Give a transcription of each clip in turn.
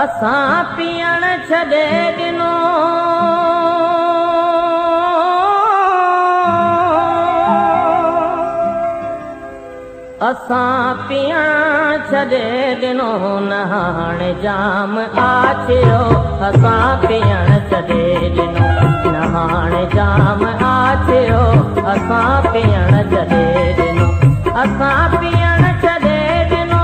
असां पीअण छॾे ॾिनो असां पीअण छॾे ॾिनो न हाणे जाम आछियो असां पीअण छॾे ॾिनो न हाणे जाम आछियो असां पीअण छॾे ॾिनो असां पीअण छॾे ॾिनो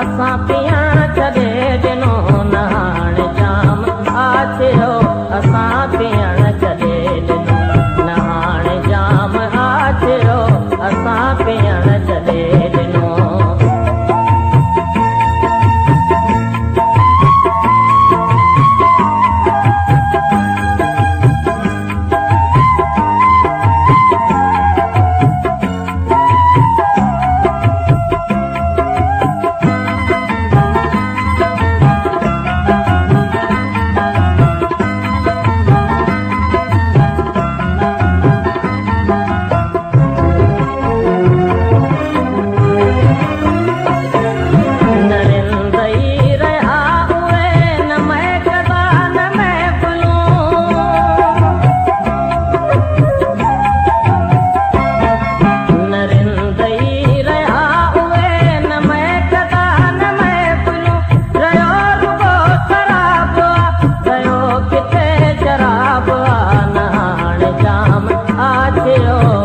असां पीअण छॾे ॾिनो न हाणे जाम आछियो असां पीअण छॾे ॾिनो न हाणे जाम आछियो असां पीअण छॾे ॾिनो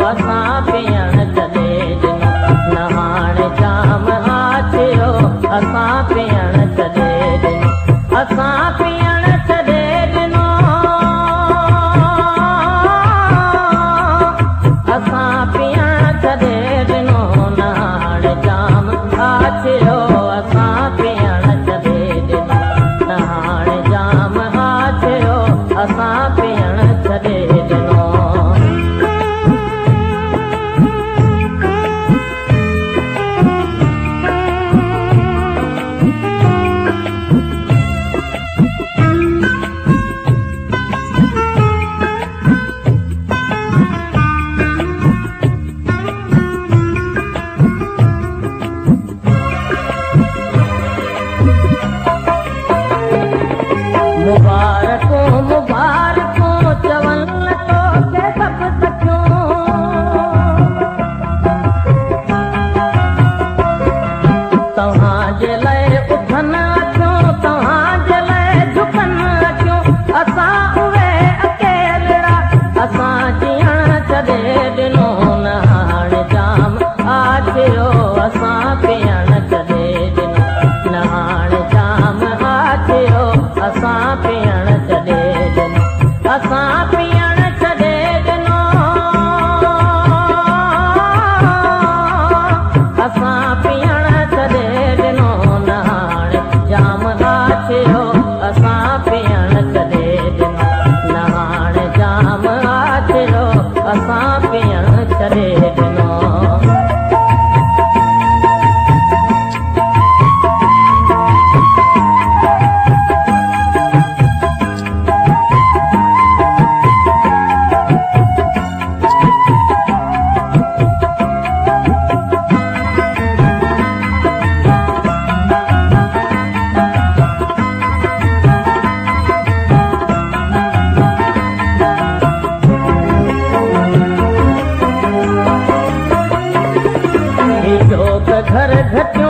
असां पीअण छॾे ॾिनो असां पीअण छॾे ॾिनो असां पीअण छॾे ॾिनो न हाणे जाम आछियो असां पीअण छॾे ॾिनो न हाणे जाम आछियो असां पीअण छॾे ॾिनो मुबारकों मुबारकों चवन तो के सब सखियों तव्हांजे लाइ उथन अचूं तव्हांजे लाइ झुकन अचूं असां उहे अकेला असां जीअण छॾे ॾिनो न हाणे जाम आछियो असां पीअण छॾे ॾिनो न हाणे जाम आछियो असां पीअण छॾे ॾिनो असां पीअण छॾे ॾिनो असां पीअण छॾे ॾिनो न हाणे जाम आछियो असां पीअण छॾे ॾिनो न हाणे जाम आछियो असां पीअण छॾे ॾिनो घर घटियो